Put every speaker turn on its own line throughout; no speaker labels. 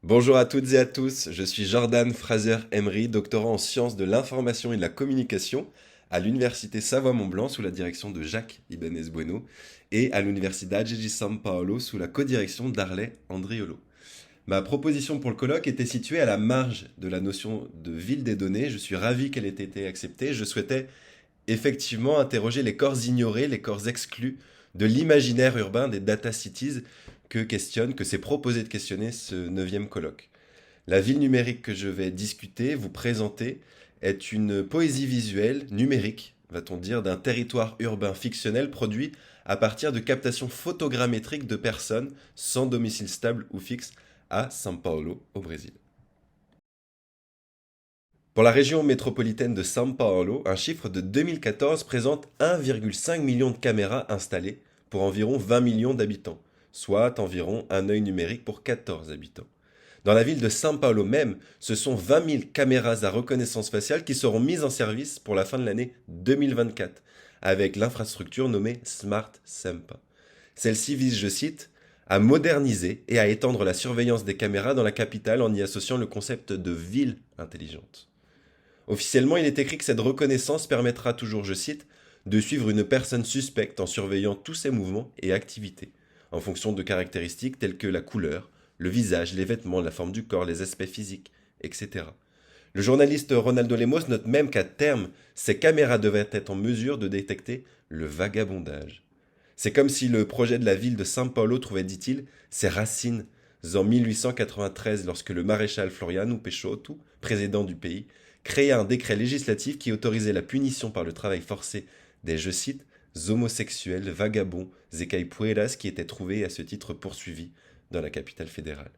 Bonjour à toutes et à tous, je suis Jordan Fraser Emery, doctorant en sciences de l'information et de la communication à l'Université Savoie-Mont-Blanc sous la direction de Jacques Ibanez Bueno et à l'Universidade de São Paulo sous la codirection d'Arley Andriolo. Ma proposition pour le colloque était située à la marge de la notion de ville des données. Je suis ravi qu'elle ait été acceptée. Je souhaitais effectivement interroger les corps ignorés, les corps exclus de l'imaginaire urbain des data cities que s'est proposé de questionner ce neuvième colloque. La ville numérique que je vais discuter, vous présenter, est une poésie visuelle, numérique, va-t-on dire, d'un territoire urbain fictionnel produit à partir de captations photogrammétriques de personnes sans domicile stable ou fixe à São Paulo, au Brésil. Pour la région métropolitaine de São Paulo, un chiffre de 2014 présente 1,5 million de caméras installées pour environ 20 millions d'habitants, soit environ un œil numérique pour 14 habitants. Dans la ville de São Paulo même, ce sont 20 000 caméras à reconnaissance faciale qui seront mises en service pour la fin de l'année 2024, avec l'infrastructure nommée Smart Sampa. Celle-ci vise, je cite, à moderniser et à étendre la surveillance des caméras dans la capitale en y associant le concept de ville intelligente. Officiellement, il est écrit que cette reconnaissance permettra toujours, je cite, de suivre une personne suspecte en surveillant tous ses mouvements et activités, en fonction de caractéristiques telles que la couleur, le visage, les vêtements, la forme du corps, les aspects physiques, etc. Le journaliste Ronaldo Lemos note même qu'à terme, ces caméras devraient être en mesure de détecter le vagabondage. C'est comme si le projet de la ville de São Paulo trouvait, dit-il, ses racines en 1893 lorsque le maréchal Floriano Peixoto, président du pays, créa un décret législatif qui autorisait la punition par le travail forcé des, je cite, homosexuels, vagabonds et caipueras qui étaient trouvés à ce titre poursuivis dans la capitale fédérale.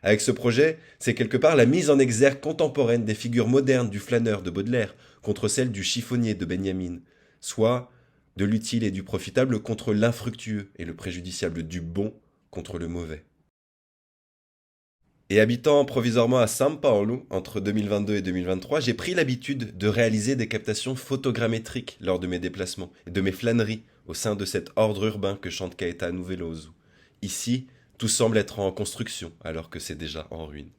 Avec ce projet, c'est quelque part la mise en exergue contemporaine des figures modernes du flâneur de Baudelaire contre celle du chiffonnier de Benjamin, soit de l'utile et du profitable contre l'infructueux et le préjudiciable du bon contre le mauvais. Et habitant provisoirement à São Paulo entre 2022 et 2023, j'ai pris l'habitude de réaliser des captations photogrammétriques lors de mes déplacements et de mes flâneries au sein de cet ordre urbain que chante Caetano Veloso. Ici, tout semble être en construction alors que c'est déjà en ruine.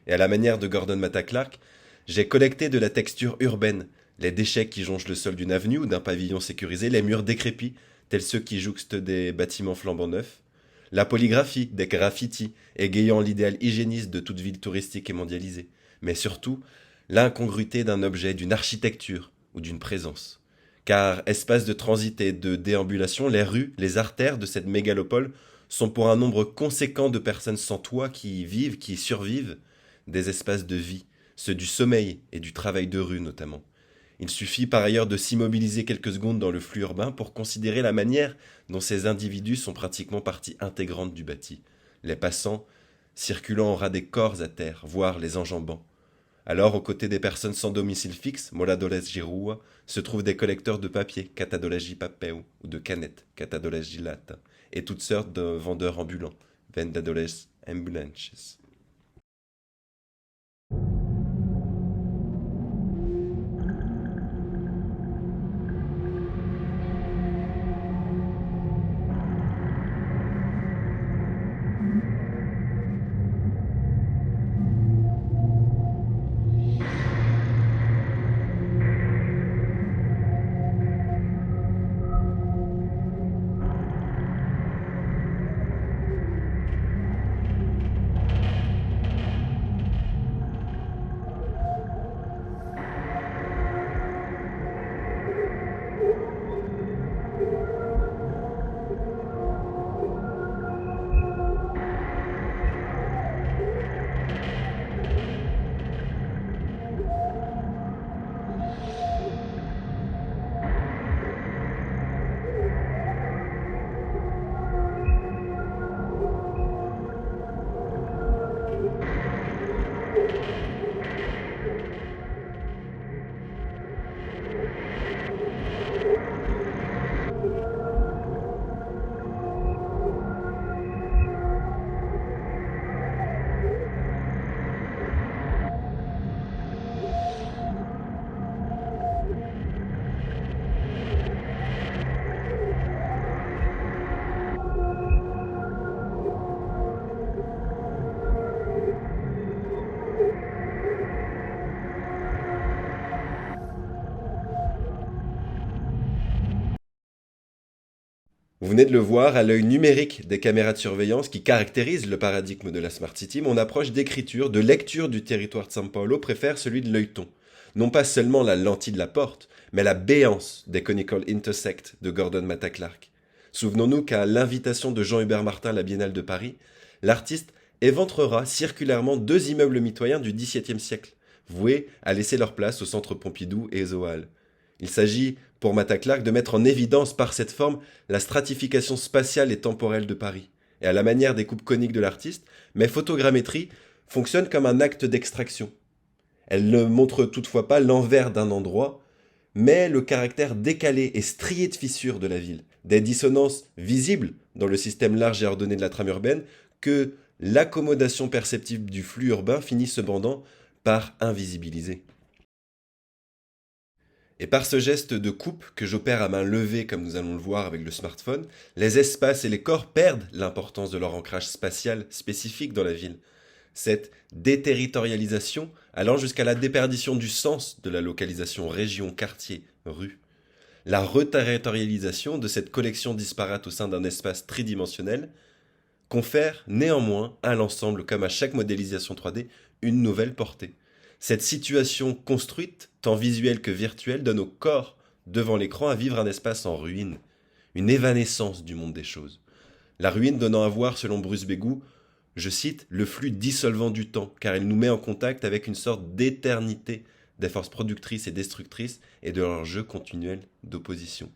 Et à la manière de Gordon Matta Clark, j'ai collecté de la texture urbaine, les déchets qui jonchent le sol d'une avenue ou d'un pavillon sécurisé, les murs décrépits, tels ceux qui jouxtent des bâtiments flambant neufs, la polygraphie des graffitis, égayant l'idéal hygiéniste de toute ville touristique et mondialisée, mais surtout l'incongruité d'un objet, d'une architecture ou d'une présence. Car espace de transit et de déambulation, les rues, les artères de cette mégalopole sont pour un nombre conséquent de personnes sans toit qui y vivent, qui y survivent, des espaces de vie, ceux du sommeil et du travail de rue notamment. Il suffit par ailleurs de s'immobiliser quelques secondes dans le flux urbain pour considérer la manière dont ces individus sont pratiquement partie intégrante du bâti, les passants circulant au ras des corps à terre, voire les enjambant. Alors, aux côtés des personnes sans domicile fixe, moradores de rua, se trouvent des collecteurs de papier, catadores de papel, ou de canettes, catadores de lata, et toutes sortes de vendeurs ambulants, vendedores ambulantes. Vous venez de le voir, à l'œil numérique des caméras de surveillance qui caractérisent le paradigme de la Smart City, mon approche d'écriture, de lecture du territoire de São Paulo préfère celui de l'œilleton. Non pas seulement la lentille de la porte, mais la béance des Conical Intersect de Gordon Matta Clark. Souvenons-nous qu'à l'invitation de Jean-Hubert Martin à la Biennale de Paris, l'artiste éventrera circulairement deux immeubles mitoyens du XVIIe siècle, voués à laisser leur place au centre Pompidou et aux Halles. Il s'agit, pour Matta Clark, de mettre en évidence par cette forme la stratification spatiale et temporelle de Paris. Et à la manière des coupes coniques de l'artiste, mais photogrammétrie fonctionne comme un acte d'extraction. Elle ne montre toutefois pas l'envers d'un endroit, mais le caractère décalé et strié de fissures de la ville, des dissonances visibles dans le système large et ordonné de la trame urbaine que l'accommodation perceptible du flux urbain finit cependant par invisibiliser. Et par ce geste de coupe que j'opère à main levée comme nous allons le voir avec le smartphone, les espaces et les corps perdent l'importance de leur ancrage spatial spécifique dans la ville. Cette déterritorialisation allant jusqu'à la déperdition du sens de la localisation région, quartier, rue. La reterritorialisation de cette collection disparate au sein d'un espace tridimensionnel confère néanmoins à l'ensemble, comme à chaque modélisation 3D, une nouvelle portée. Cette situation construite, tant visuelle que virtuelle, donne au corps devant l'écran à vivre un espace en ruine, une évanescence du monde des choses. La ruine donnant à voir, selon Bruce Bégou, je cite, le flux dissolvant du temps, car il nous met en contact avec une sorte d'éternité des forces productrices et destructrices et de leur jeu continuel d'opposition.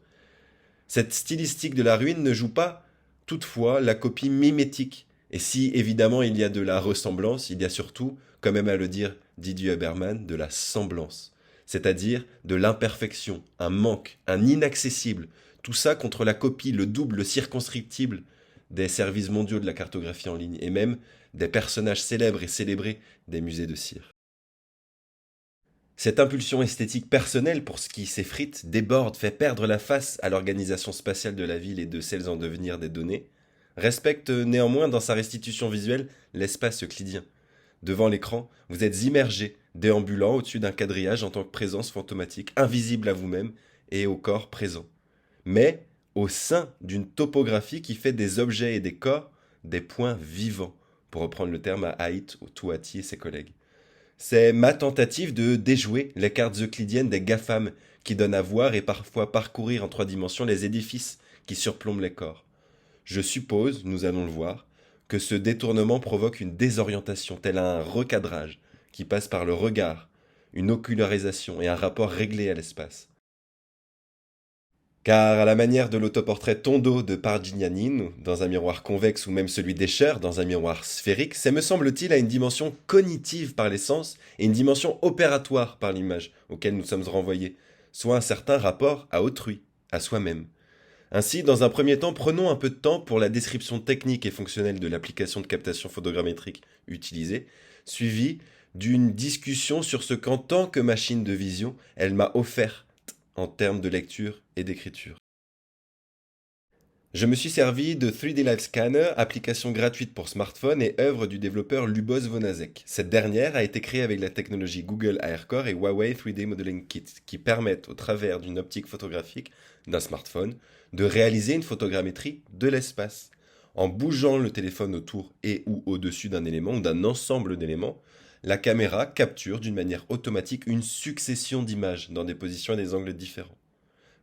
Cette stylistique de la ruine ne joue pas, toutefois, la copie mimétique. Et si, évidemment, il y a de la ressemblance, il y a surtout, comme aime à le dire Didier Haberman, de la semblance. C'est-à-dire de l'imperfection, un manque, un inaccessible. Tout ça contre la copie, le double, le circonscriptible des services mondiaux de la cartographie en ligne et même des personnages célèbres et célébrés des musées de cire. Cette impulsion esthétique personnelle pour ce qui s'effrite, déborde, fait perdre la face à l'organisation spatiale de la ville et de celles en devenir des données, respecte néanmoins dans sa restitution visuelle l'espace euclidien. Devant l'écran, vous êtes immergé, déambulant au-dessus d'un quadrillage en tant que présence fantomatique, invisible à vous-même et au corps présent. Mais au sein d'une topographie qui fait des objets et des corps des points vivants, pour reprendre le terme à Haït, Touati et ses collègues. C'est ma tentative de déjouer les cartes euclidiennes des GAFAM qui donnent à voir et parfois parcourir en 3 dimensions les édifices qui surplombent les corps. Je suppose, nous allons le voir, que ce détournement provoque une désorientation, tel un recadrage, qui passe par le regard, une ocularisation et un rapport réglé à l'espace. Car à la manière de l'autoportrait Tondo de Pargignanino, dans un miroir convexe ou même celui d'Escher dans un miroir sphérique, c'est me semble-t-il à une dimension cognitive par les sens et une dimension opératoire par l'image auquel nous sommes renvoyés, soit un certain rapport à autrui, à soi-même. Ainsi, dans un premier temps, prenons un peu de temps pour la description technique et fonctionnelle de l'application de captation photogrammétrique utilisée, suivie d'une discussion sur ce qu'en tant que machine de vision, elle m'a offert en termes de lecture et d'écriture. Je me suis servi de 3D Live Scanner, application gratuite pour smartphone et œuvre du développeur Lubos Vonacek. Cette dernière a été créée avec la technologie Google AirCore et Huawei 3D Modeling Kit, qui permettent, au travers d'une optique photographique d'un smartphone, de réaliser une photogrammétrie de l'espace. En bougeant le téléphone autour et ou au-dessus d'un élément ou d'un ensemble d'éléments, la caméra capture d'une manière automatique une succession d'images dans des positions et des angles différents.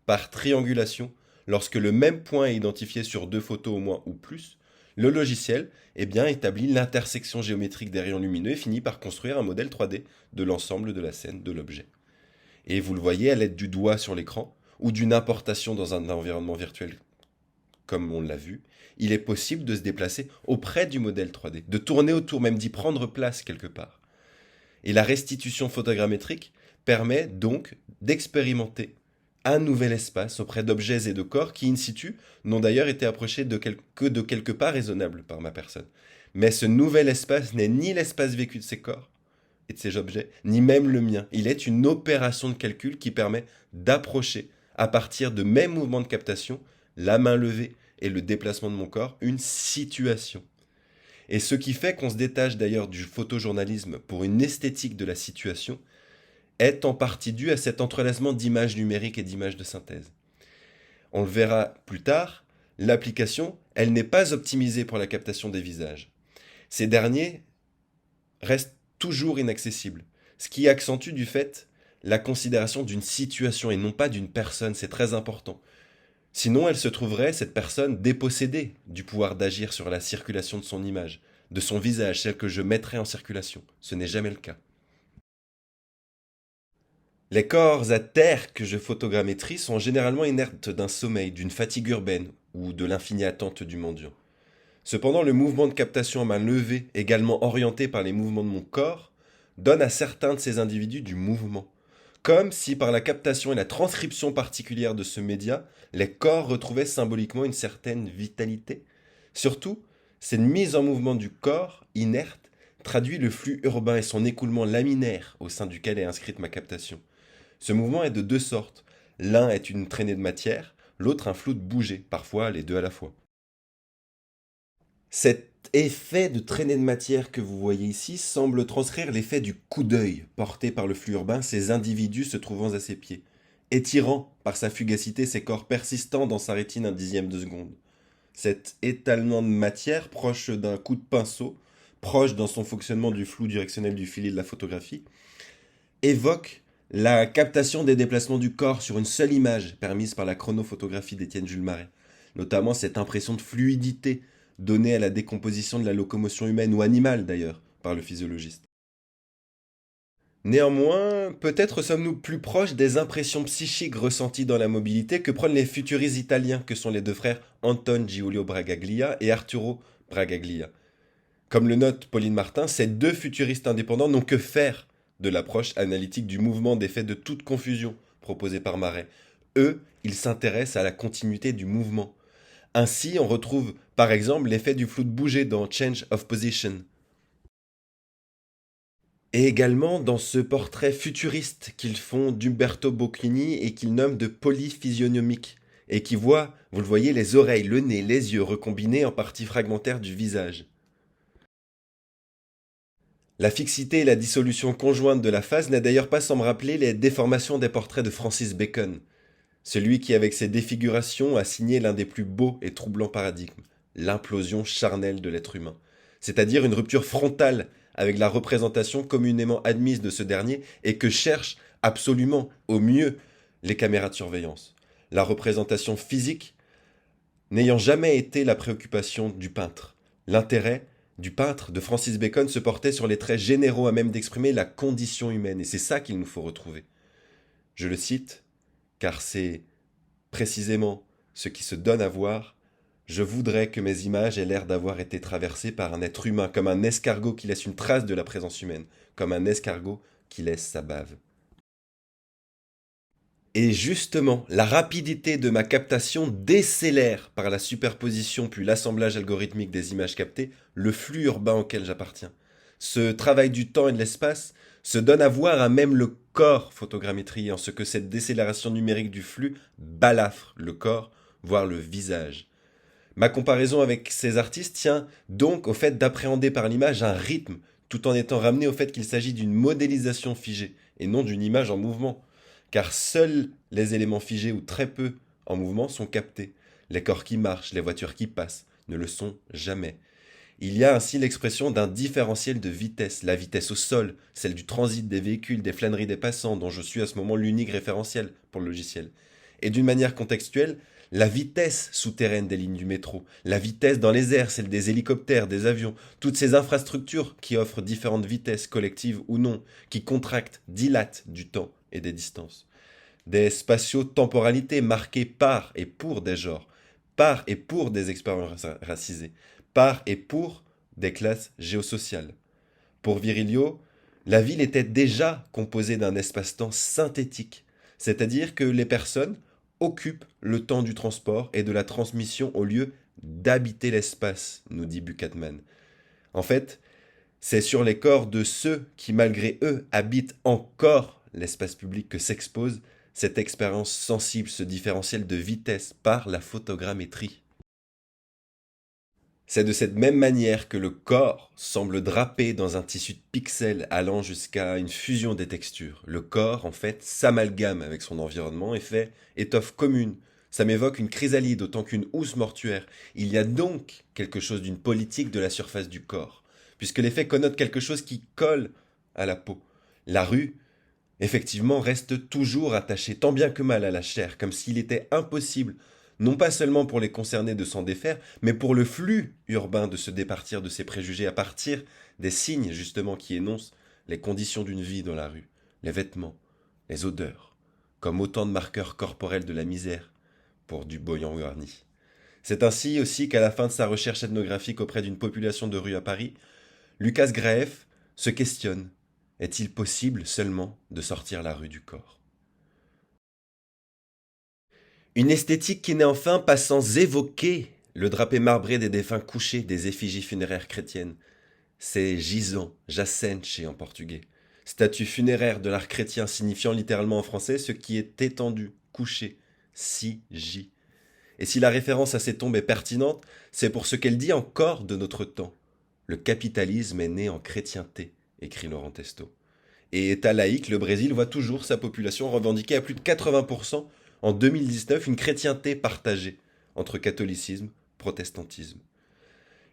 Par triangulation, lorsque le même point est identifié sur 2 photos au moins ou plus, le logiciel établit l'intersection géométrique des rayons lumineux et finit par construire un modèle 3D de l'ensemble de la scène de l'objet. Et vous le voyez à l'aide du doigt sur l'écran ou d'une importation dans un environnement virtuel, comme on l'a vu, il est possible de se déplacer auprès du modèle 3D, de tourner autour, même d'y prendre place quelque part. Et la restitution photogrammétrique permet donc d'expérimenter un nouvel espace auprès d'objets et de corps qui, in situ, n'ont d'ailleurs été approchés que de quelques pas raisonnables par ma personne. Mais ce nouvel espace n'est ni l'espace vécu de ces corps et de ces objets, ni même le mien. Il est une opération de calcul qui permet d'approcher, à partir de mes mouvements de captation, la main levée et le déplacement de mon corps, une situation. Et ce qui fait qu'on se détache d'ailleurs du photojournalisme pour une esthétique de la situation est en partie dû à cet entrelacement d'images numériques et d'images de synthèse. On le verra plus tard, l'application, elle n'est pas optimisée pour la captation des visages. Ces derniers restent toujours inaccessibles, ce qui accentue du fait la considération d'une situation et non pas d'une personne, c'est très important. Sinon, elle se trouverait, cette personne, dépossédée du pouvoir d'agir sur la circulation de son image, de son visage, celle que je mettrais en circulation. Ce n'est jamais le cas. Les corps à terre que je photogrammétrie sont généralement inertes d'un sommeil, d'une fatigue urbaine ou de l'infinie attente du mendiant. Cependant, le mouvement de captation à main levée, également orienté par les mouvements de mon corps, donne à certains de ces individus du mouvement. Comme si par la captation et la transcription particulière de ce média, les corps retrouvaient symboliquement une certaine vitalité. Surtout, cette mise en mouvement du corps, inerte, traduit le flux urbain et son écoulement laminaire au sein duquel est inscrite ma captation. Ce mouvement est de deux sortes. L'un est une traînée de matière, l'autre un flot de bouger, parfois les deux à la fois. Cet effet de traînée de matière que vous voyez ici semble transcrire l'effet du coup d'œil porté par le flux urbain ces individus se trouvant à ses pieds, étirant par sa fugacité ses corps persistants dans sa rétine un dixième de seconde. Cet étalement de matière, proche d'un coup de pinceau, proche dans son fonctionnement du flou directionnel du filet de la photographie, évoque la captation des déplacements du corps sur une seule image permise par la chronophotographie d'Étienne Jules Marais, notamment cette impression de fluidité donnée à la décomposition de la locomotion humaine ou animale d'ailleurs par le physiologiste. Néanmoins, peut-être sommes-nous plus proches des impressions psychiques ressenties dans la mobilité que prennent les futuristes italiens que sont les deux frères Anton Giulio Bragaglia et Arturo Bragaglia. Comme le note Pauline Martin, ces deux futuristes indépendants n'ont que faire de l'approche analytique du mouvement des faits de toute confusion proposée par Marais. Eux, ils s'intéressent à la continuité du mouvement. Ainsi, on retrouve par exemple l'effet du flou de bouger dans Change of Position. Et également dans ce portrait futuriste qu'ils font d'Umberto Bocchini et qu'ils nomment de polyphysionomique, et qui voit, vous le voyez, les oreilles, le nez, les yeux recombinés en parties fragmentaires du visage. La fixité et la dissolution conjointe de la face n'a d'ailleurs pas sans me rappeler les déformations des portraits de Francis Bacon, celui qui avec ses défigurations a signé l'un des plus beaux et troublants paradigmes, l'implosion charnelle de l'être humain, c'est-à-dire une rupture frontale avec la représentation communément admise de ce dernier et que cherchent absolument, au mieux, les caméras de surveillance. La représentation physique n'ayant jamais été la préoccupation du peintre. L'intérêt du peintre de Francis Bacon se portait sur les traits généraux à même d'exprimer la condition humaine, et c'est ça qu'il nous faut retrouver. Je le cite, car c'est précisément ce qui se donne à voir. Je voudrais que mes images aient l'air d'avoir été traversées par un être humain, comme un escargot qui laisse une trace de la présence humaine, comme un escargot qui laisse sa bave. Et justement, la rapidité de ma captation décélère par la superposition puis l'assemblage algorithmique des images captées le flux urbain auquel j'appartiens. Ce travail du temps et de l'espace se donne à voir à même le corps photogrammétrié en ce que cette décélération numérique du flux balafre le corps, voire le visage. Ma comparaison avec ces artistes tient donc au fait d'appréhender par l'image un rythme, tout en étant ramené au fait qu'il s'agit d'une modélisation figée, et non d'une image en mouvement. Car seuls les éléments figés ou très peu en mouvement sont captés. Les corps qui marchent, les voitures qui passent, ne le sont jamais. Il y a ainsi l'expression d'un différentiel de vitesse, la vitesse au sol, celle du transit des véhicules, des flâneries des passants, dont je suis à ce moment l'unique référentiel pour le logiciel. Et d'une manière contextuelle, la vitesse souterraine des lignes du métro, la vitesse dans les airs, celle des hélicoptères, des avions, toutes ces infrastructures qui offrent différentes vitesses, collectives ou non, qui contractent, dilatent du temps et des distances. Des spatio-temporalités marquées par et pour des genres, par et pour des expériences racisées, par et pour des classes géosociales. Pour Virilio, la ville était déjà composée d'un espace-temps synthétique, c'est-à-dire que les personnes occupent le temps du transport et de la transmission au lieu d'habiter l'espace, nous dit Buchatman. En fait, c'est sur les corps de ceux qui, malgré eux, habitent encore l'espace public que s'expose cette expérience sensible, ce différentiel de vitesse par la photogrammétrie. C'est de cette même manière que le corps semble drapé dans un tissu de pixels allant jusqu'à une fusion des textures. Le corps, en fait, s'amalgame avec son environnement et fait étoffe commune, Ça m'évoque une chrysalide autant qu'une housse mortuaire. Il y a donc quelque chose d'une politique de la surface du corps, puisque l'effet connote quelque chose qui colle à la peau. La rue, effectivement, reste toujours attachée tant bien que mal à la chair, comme s'il était impossible, non pas seulement pour les concernés de s'en défaire, mais pour le flux urbain de se départir de ses préjugés à partir des signes justement qui énoncent les conditions d'une vie dans la rue, les vêtements, les odeurs, comme autant de marqueurs corporels de la misère pour du Boyan Garni. C'est ainsi aussi qu'à la fin de sa recherche ethnographique auprès d'une population de rue à Paris, Lucas Graeff se questionne: est-il possible seulement de sortir la rue du corps? Une esthétique qui n'est enfin pas sans évoquer le drapé marbré des défunts couchés des effigies funéraires chrétiennes. C'est gisant, jacente en portugais. Statue funéraire de l'art chrétien signifiant littéralement en français ce qui est étendu, couché, si, j. Et si la référence à ces tombes est pertinente, c'est pour ce qu'elle dit encore de notre temps. Le capitalisme est né en chrétienté, écrit Laurent Testo. Et État laïque, le Brésil voit toujours sa population revendiquer à plus de 80% en 2019 une chrétienté partagée entre catholicisme, protestantisme.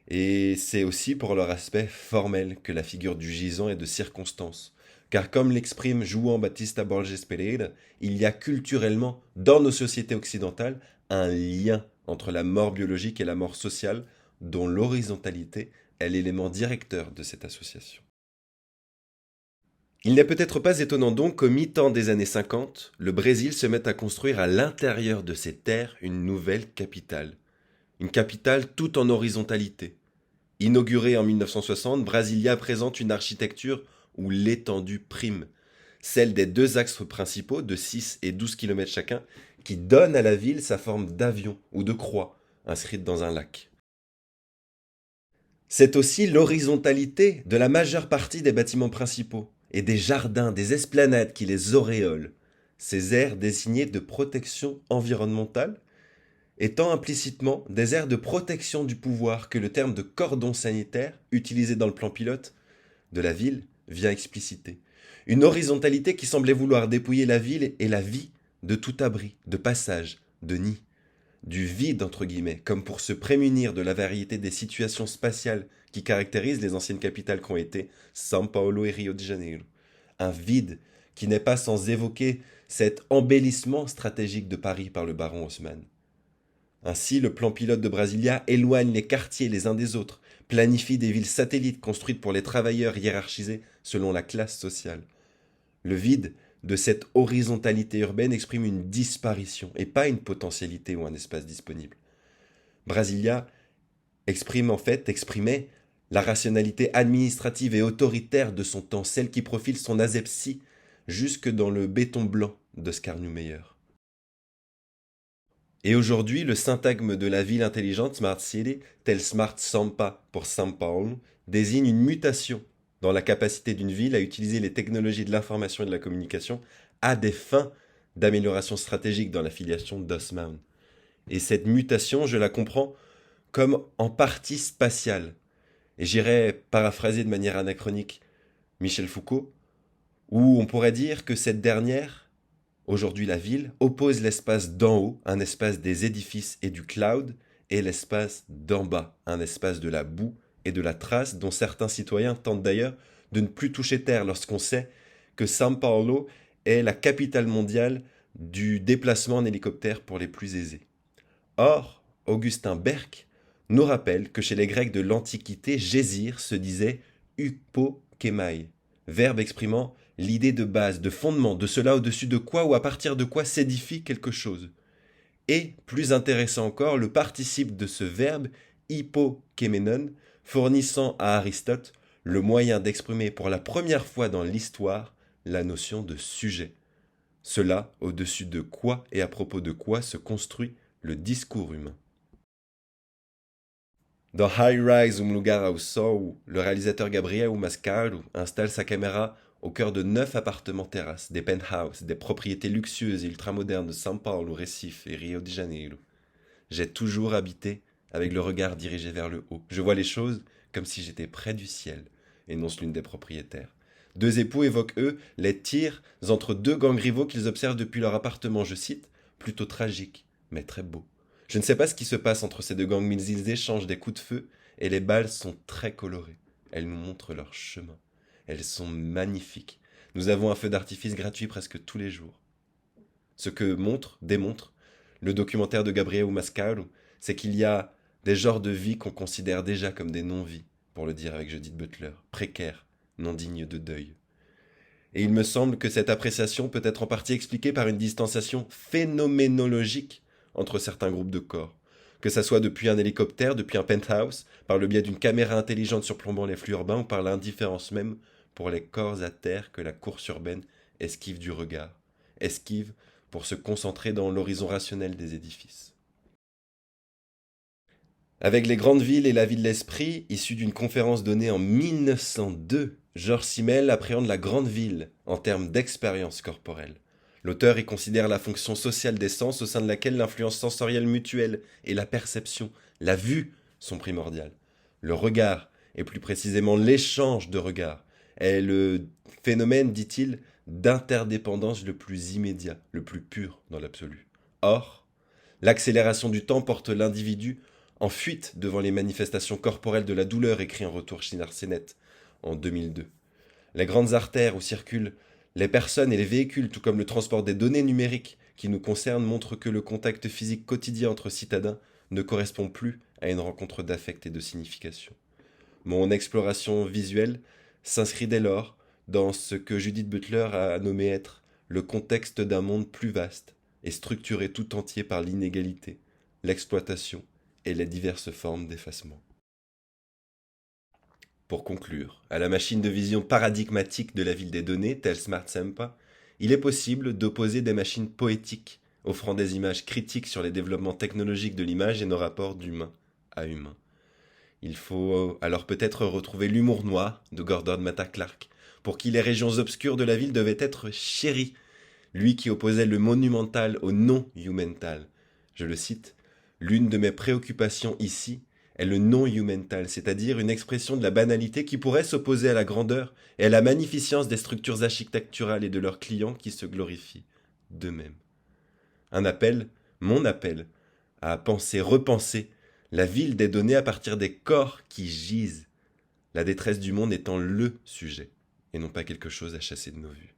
Et c'est aussi pour leur aspect formel que la figure du gisant est de circonstance. Car comme l'exprime João Batista Borges Pereira, il y a culturellement, dans nos sociétés occidentales, un lien entre la mort biologique et la mort sociale, dont l'horizontalité est l'élément directeur de cette association. Il n'est peut-être pas étonnant donc qu'au mi-temps des années 50, le Brésil se mette à construire à l'intérieur de ses terres une nouvelle capitale. Une capitale tout en horizontalité. Inaugurée en 1960, Brasilia présente une architecture où l'étendue prime, celle des deux axes principaux de 6 et 12 km chacun, qui donnent à la ville sa forme d'avion ou de croix, inscrite dans un lac. C'est aussi l'horizontalité de la majeure partie des bâtiments principaux, et des jardins, des esplanades qui les auréolent, ces aires désignées de protection environnementale, étant implicitement des aires de protection du pouvoir que le terme de cordon sanitaire, utilisé dans le plan pilote de la ville, vient expliciter. Une horizontalité qui semblait vouloir dépouiller la ville et la vie de tout abri, de passage, de nid, du vide entre guillemets, comme pour se prémunir de la variété des situations spatiales qui caractérisent les anciennes capitales qu'ont été São Paulo et Rio de Janeiro. Un vide qui n'est pas sans évoquer cet embellissement stratégique de Paris par le baron Haussmann. Ainsi, le plan pilote de Brasilia éloigne les quartiers les uns des autres, planifie des villes satellites construites pour les travailleurs hiérarchisés selon la classe sociale. Le vide de cette horizontalité urbaine exprime une disparition et pas une potentialité ou un espace disponible. Brasilia exprimait la rationalité administrative et autoritaire de son temps, celle qui profile son asepsie jusque dans le béton blanc d'Oscar Niemeyer. Et aujourd'hui, le syntagme de la ville intelligente, Smart City, tel Smart Sampa pour São Paulo, désigne une mutation dans la capacité d'une ville à utiliser les technologies de l'information et de la communication à des fins d'amélioration stratégique dans l'affiliation d'Haussmann. Et cette mutation, je la comprends comme en partie spatiale. Et j'irais paraphraser de manière anachronique Michel Foucault, où on pourrait dire que cette dernière, aujourd'hui la ville, oppose l'espace d'en haut, un espace des édifices et du cloud, et l'espace d'en bas, un espace de la boue et de la trace dont certains citoyens tentent d'ailleurs de ne plus toucher terre lorsqu'on sait que São Paulo est la capitale mondiale du déplacement en hélicoptère pour les plus aisés. Or, Augustin Berck nous rappelle que chez les Grecs de l'Antiquité, gésir se disait hypokemai, verbe exprimant l'idée de base, de fondement, de cela au-dessus de quoi ou à partir de quoi s'édifie quelque chose. Et, plus intéressant encore, le participe de ce verbe, hypokémenon, fournissant à Aristote le moyen d'exprimer pour la première fois dans l'histoire la notion de sujet. Cela au-dessus de quoi et à propos de quoi se construit le discours humain. Dans High Rise Um Lugar ao Sol, le réalisateur Gabriel Mascaro installe sa caméra au cœur de 9 appartements terrasses, des penthouses, des propriétés luxueuses et ultramodernes de São Paulo, Recife et Rio de Janeiro. J'ai toujours habité avec le regard dirigé vers le haut. Je vois les choses comme si j'étais près du ciel, énonce l'une des propriétaires. Deux époux évoquent, eux, les tirs entre deux gangs rivaux qu'ils observent depuis leur appartement, je cite, plutôt tragique, mais très beau. Je ne sais pas ce qui se passe entre ces deux gangs, mais ils échangent des coups de feu et les balles sont très colorées. Elles nous montrent leur chemin. Elles sont magnifiques. Nous avons un feu d'artifice gratuit presque tous les jours. Ce que démontre, le documentaire de Gabriel Mascaro, c'est qu'il y a des genres de vie qu'on considère déjà comme des non-vies, pour le dire avec Judith Butler, précaires, non dignes de deuil. Et il me semble que cette appréciation peut être en partie expliquée par une distanciation phénoménologique entre certains groupes de corps. Que ça soit depuis un hélicoptère, depuis un penthouse, par le biais d'une caméra intelligente surplombant les flux urbains ou par l'indifférence même pour les corps à terre que la course urbaine esquive du regard. Esquive pour se concentrer dans l'horizon rationnel des édifices. Avec les grandes villes et la vie de l'esprit, issue d'une conférence donnée en 1902, Georges Simmel appréhende la grande ville en termes d'expérience corporelle. L'auteur y considère la fonction sociale des sens au sein de laquelle l'influence sensorielle mutuelle et la perception, la vue, sont primordiales. Le regard, et plus précisément l'échange de regards, est le phénomène, dit-il, d'interdépendance le plus immédiat, le plus pur dans l'absolu. Or, l'accélération du temps porte l'individu en fuite devant les manifestations corporelles de la douleur, écrit en retour Shinnar Senet en 2002. Les grandes artères où circulent les personnes et les véhicules, tout comme le transport des données numériques qui nous concernent, montrent que le contact physique quotidien entre citadins ne correspond plus à une rencontre d'affect et de signification. Mon exploration visuelle s'inscrit dès lors dans ce que Judith Butler a nommé être le contexte d'un monde plus vaste et structuré tout entier par l'inégalité, l'exploitation et les diverses formes d'effacement. Pour conclure, à la machine de vision paradigmatique de la ville des données, telle Smart Sempa, il est possible d'opposer des machines poétiques, offrant des images critiques sur les développements technologiques de l'image et nos rapports d'humain à humain. Il faut alors peut-être retrouver l'humour noir de Gordon Matta Clark, pour qui les régions obscures de la ville devaient être chéries, lui qui opposait le monumental au non-humental. Je le cite, « L'une de mes préoccupations ici est le non-humental, c'est-à-dire une expression de la banalité qui pourrait s'opposer à la grandeur et à la magnificence des structures architecturales et de leurs clients qui se glorifient d'eux-mêmes. » Un appel, mon appel, à penser, repenser la ville des données à partir des corps qui gisent, la détresse du monde étant le sujet, et non pas quelque chose à chasser de nos vues.